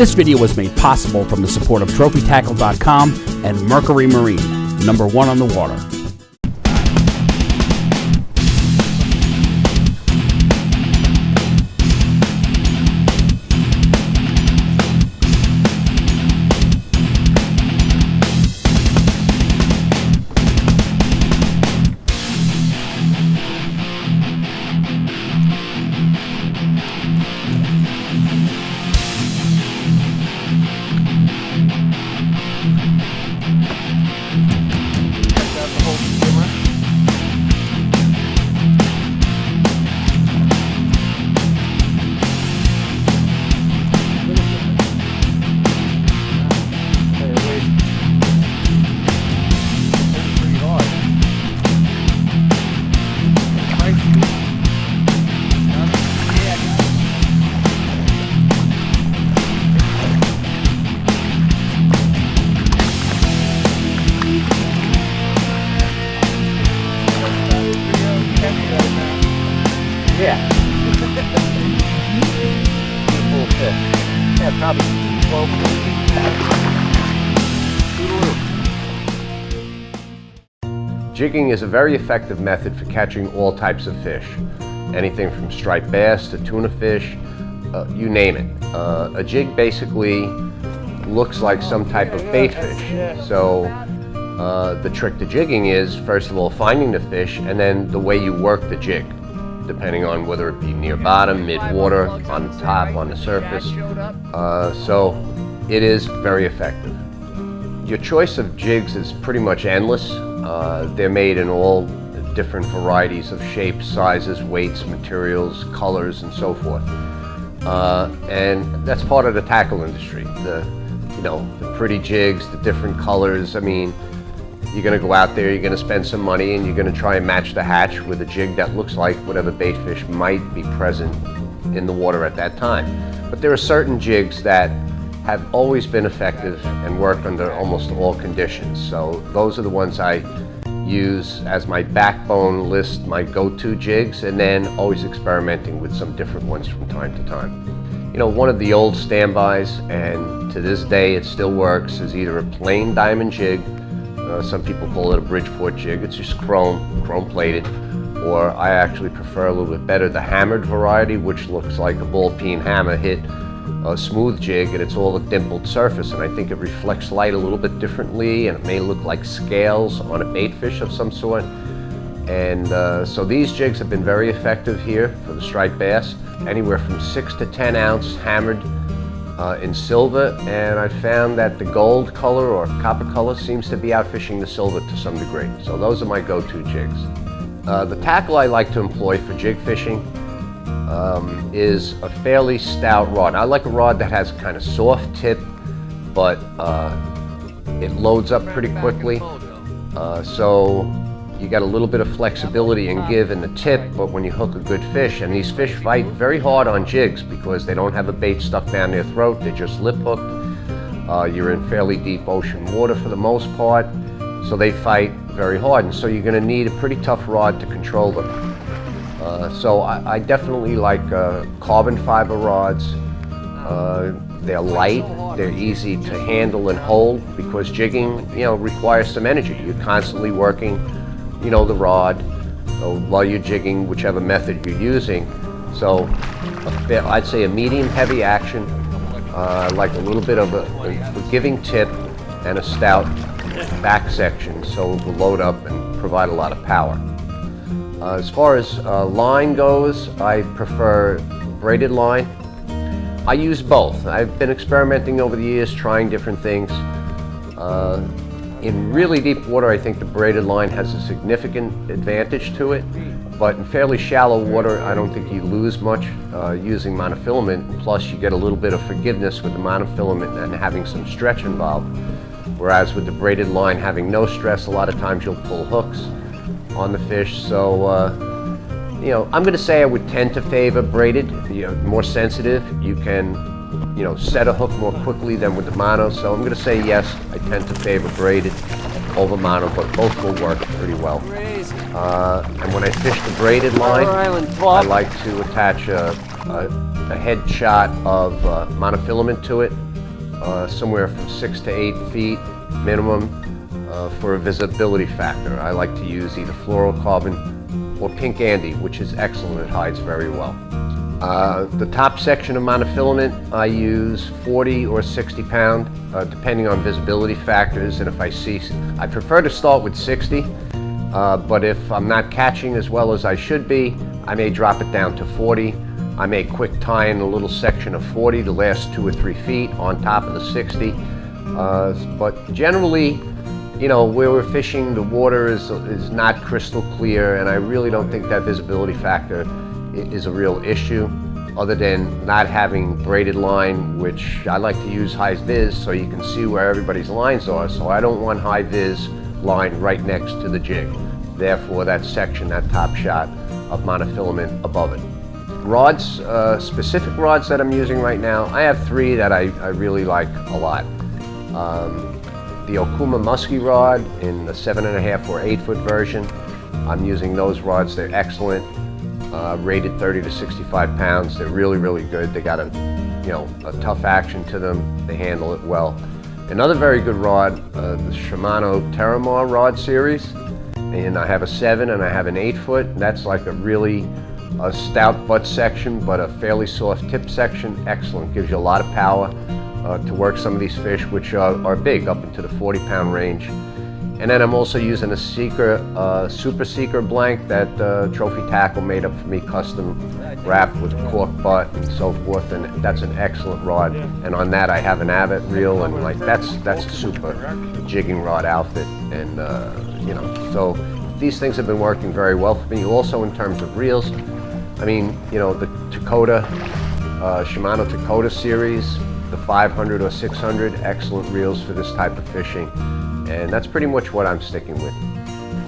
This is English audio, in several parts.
This video was made possible from the support of TrophyTackle.com and Mercury Marine, #1 on the water. Yeah. Full fish. Yeah, probably 12 feet. Jigging is a very effective method for catching all types of fish. Anything from striped bass to tuna fish, you name it. A jig basically looks like some type of bait fish. So the trick to jigging is, first of all, finding the fish, and then the way you work the jig, depending on whether it be near bottom, mid-water, on top, on the surface. So it is very effective. Your choice of jigs is pretty much endless. They're made in all different varieties of shapes, sizes, weights, materials, colors, and so forth. And that's part of the tackle industry. The pretty jigs, the different colors. I mean, you're going to go out there, you're going to spend some money, and you're going to try and match the hatch with a jig that looks like whatever bait fish might be present in the water at that time. But there are certain jigs that have always been effective and work under almost all conditions. So those are the ones I use as my backbone list, my go-to jigs, and then always experimenting with some different ones from time to time. You know, one of the old standbys, and to this day it still works, is either a plain diamond jig. Some people call it a Bridgeport jig. It's just chrome plated. Or I actually prefer a little bit better the hammered variety, which looks like a ball peen hammer hit a smooth jig, and it's all a dimpled surface, and I think it reflects light a little bit differently, and it may look like scales on a bait fish of some sort. And so these jigs have been very effective here for the striped bass, anywhere from 6 to 10 ounce hammered in silver, and I found that the gold color or copper color seems to be outfishing the silver to some degree. So those are my go-to jigs. The tackle I like to employ for jig fishing is a fairly stout rod. I like a rod that has kind of soft tip, but it loads up pretty quickly. So you got a little bit of flexibility and give in the tip, but when you hook a good fish, and these fish fight very hard on jigs because they don't have a bait stuck down their throat, they're just lip hooked. You're in fairly deep ocean water for the most part, so they fight very hard, and so you're going to need a pretty tough rod to control them. So I definitely like carbon fiber rods. They're light, they're easy to handle and hold, because jigging, requires some energy. You're constantly working the rod while you're jigging, whichever method you're using. So I'd say a medium heavy action, like a little bit of a giving tip and a stout back section, so it will load up and provide a lot of power. As far as line goes, I prefer braided line. I use both. I've been experimenting over the years, trying different things. In really deep water, I think the braided line has a significant advantage to it, but in fairly shallow water, I don't think you lose much using monofilament. Plus, you get a little bit of forgiveness with the monofilament and having some stretch involved. Whereas with the braided line having no stress, a lot of times you'll pull hooks on the fish. So, I'm going to say I would tend to favor braided, more sensitive. You can set a hook more quickly than with the mono. So I'm going to say yes, I tend to favor braided over mono, but both will work pretty well. And when I fish the braided line, I like to attach a head shot of monofilament to it, somewhere from 6 to 8 feet minimum for a visibility factor. I like to use either fluorocarbon or pink Andy, which is excellent. It hides very well. The top section of monofilament, I use 40 or 60 pound, depending on visibility factors. And if I prefer to start with 60, but if I'm not catching as well as I should be, I may drop it down to 40. I may quick tie in a little section of 40 the last 2 or 3 feet on top of the 60. But generally, you know, where we're fishing, the water is not crystal clear, and I really don't think that visibility factor is a real issue, other than not having braided line, which I like to use high vis so you can see where everybody's lines are. So I don't want high vis line right next to the jig. Therefore, that section, that top shot of monofilament above it. Rods, specific rods that I'm using right now, I have 3 that I really like a lot. The Okuma Muskie rod in the 7.5 or 8 foot version. I'm using those rods, they're excellent. Rated 30 to 65 pounds. They're really, really good. They got a tough action to them. They handle it well. Another very good rod, the Shimano Terramar rod series. And I have a 7 and I have an 8 foot. That's like a stout butt section, but a fairly soft tip section. Excellent. Gives you a lot of power to work some of these fish, which are big, up into the 40-pound range. And then I'm also using a Super Seeker blank that Trophy Tackle made up for me, custom wrapped with a cork butt and so forth. And that's an excellent rod. And on that I have an Abbott reel, and like that's a super jigging rod outfit. And so these things have been working very well for me. Also in terms of reels, I mean, the Takota, Shimano Takota series, the 500 or 600, excellent reels for this type of fishing. And that's pretty much what I'm sticking with.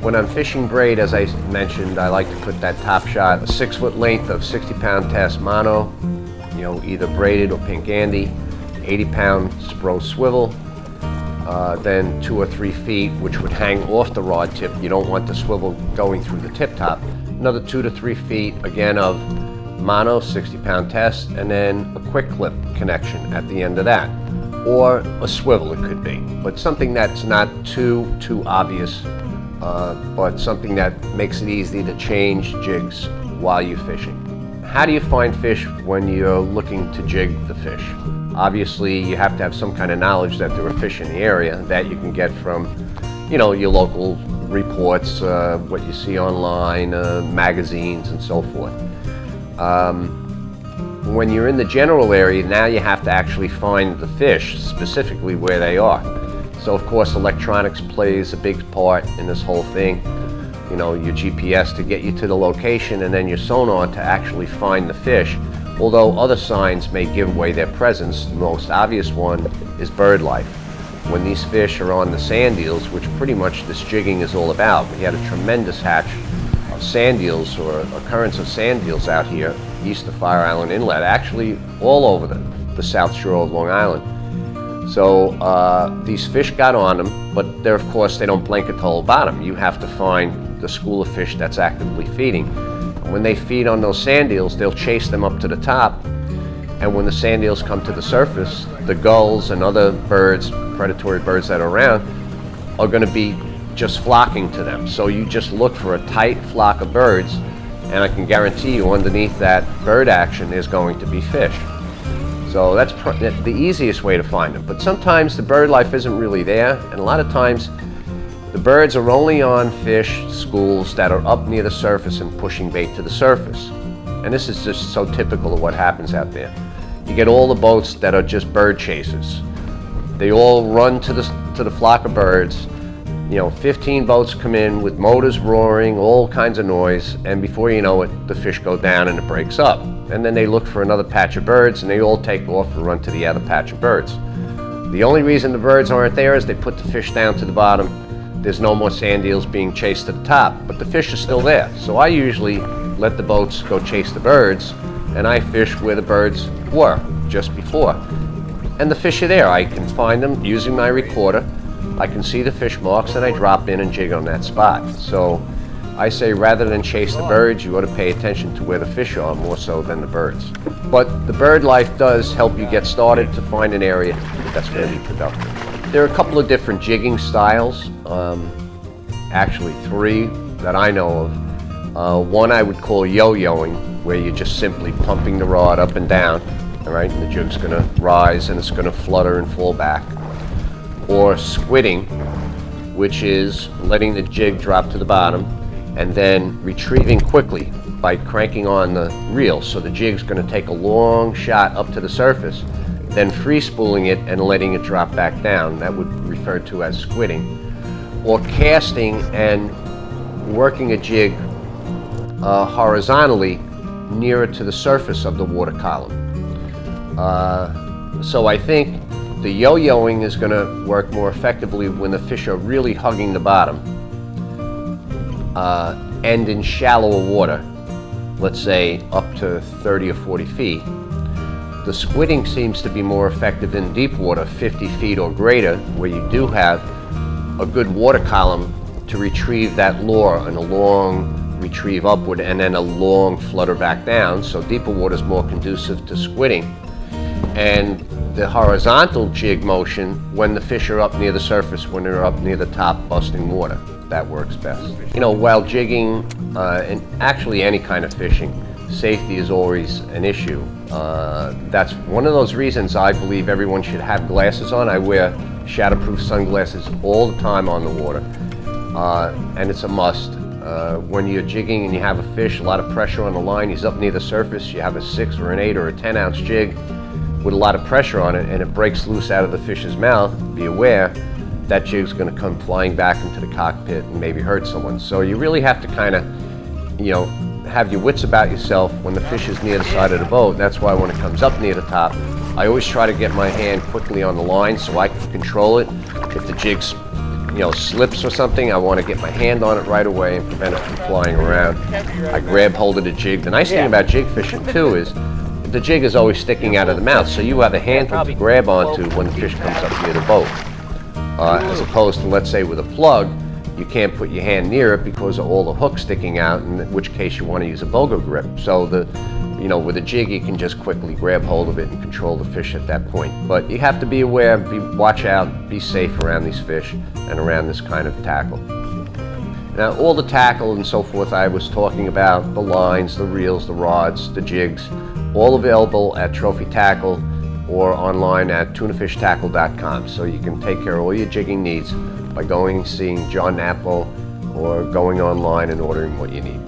When I'm fishing braid, as I mentioned, I like to put that top shot, a 6 foot length of 60-pound test mono, either braided or pink Andy, 80-pound Spro swivel, then 2 or 3 feet, which would hang off the rod tip. You don't want the swivel going through the tip top. Another 2 to 3 feet, again, of mono, 60-pound test, and then a quick clip connection at the end of that. Or a swivel, it could be, but something that's not too obvious, but something that makes it easy to change jigs while you're fishing. How do you find fish when you're looking to jig the fish? Obviously, you have to have some kind of knowledge that there are fish in the area that you can get from, your local reports, what you see online, magazines, and so forth. When you're in the general area, now you have to actually find the fish, specifically where they are. So of course electronics plays a big part in this whole thing. Your GPS to get you to the location, and then your sonar to actually find the fish. Although other signs may give away their presence, the most obvious one is bird life. When these fish are on the sand eels, which pretty much this jigging is all about. We had a tremendous hatch of sand eels, or occurrence of sand eels out here east of Fire Island Inlet, actually all over the south shore of Long Island. So these fish got on them, but of course they don't blanket the whole bottom. You have to find the school of fish that's actively feeding. And when they feed on those sand eels, they'll chase them up to the top, and when the sand eels come to the surface, the gulls and other birds, predatory birds that are around, are going to be just flocking to them. So you just look for a tight flock of birds, and I can guarantee you underneath that bird action is going to be fish. So that's the easiest way to find them. But sometimes the bird life isn't really there, and a lot of times the birds are only on fish schools that are up near the surface and pushing bait to the surface. And this is just so typical of what happens out there. You get all the boats that are just bird chasers. They all run to the flock of birds. 15 boats come in with motors roaring, all kinds of noise, and before you know it, the fish go down and it breaks up. And then they look for another patch of birds, and they all take off and run to the other patch of birds. The only reason the birds aren't there is they put the fish down to the bottom. There's no more sand eels being chased to the top, but the fish are still there. So I usually let the boats go chase the birds, and I fish where the birds were just before. And the fish are there. I can find them using my recorder. I can see the fish marks, and I drop in and jig on that spot. So, I say rather than chase the birds, you ought to pay attention to where the fish are more so than the birds. But the bird life does help you get started to find an area that's going to be productive. There are a couple of different jigging styles, actually 3 that I know of. One I would call yo-yoing, where you're just simply pumping the rod up and down, all right, and the jig's going to rise and it's going to flutter and fall back. Or squidding, which is letting the jig drop to the bottom and then retrieving quickly by cranking on the reel. So the jig's going to take a long shot up to the surface, then free spooling it and letting it drop back down. That would be referred to as squidding. Or casting and working a jig horizontally nearer to the surface of the water column. So I think the yo-yoing is going to work more effectively when the fish are really hugging the bottom and in shallower water, let's say up to 30 or 40 feet. The squidding seems to be more effective in deep water, 50 feet or greater, where you do have a good water column to retrieve that lure and a long retrieve upward and then a long flutter back down. So deeper water is more conducive to squidding. And the horizontal jig motion when the fish are up near the surface, when they're up near the top busting water. That works best. You know, while jigging, and actually any kind of fishing, safety is always an issue. That's one of those reasons I believe everyone should have glasses on. I wear shatterproof sunglasses all the time on the water, and it's a must. When you're jigging and you have a fish, a lot of pressure on the line, he's up near the surface, you have a 6 or an 8 or a 10-ounce jig with a lot of pressure on it and it breaks loose out of the fish's mouth, be aware that jig's going to come flying back into the cockpit and maybe hurt someone. So you really have to kind of, you know, have your wits about yourself when the fish is near the side of the boat. That's why when it comes up near the top, I always try to get my hand quickly on the line so I can control it. If the jig's, you know, slips or something, I want to get my hand on it right away and prevent it from flying around. I grab hold of the jig. The nice thing about jig fishing too is the jig is always sticking out of the mouth, so you have a handle to grab onto when the fish comes up near the boat. As opposed to, let's say, with a plug, you can't put your hand near it because of all the hooks sticking out, in which case you want to use a boga grip. So with a jig, you can just quickly grab hold of it and control the fish at that point. But you have to be aware, watch out, be safe around these fish and around this kind of tackle. Now, all the tackle and so forth I was talking about, the lines, the reels, the rods, the jigs, all available at Trophy Tackle or online at tunafishtackle.com. So you can take care of all your jigging needs by going and seeing John Nappo or going online and ordering what you need.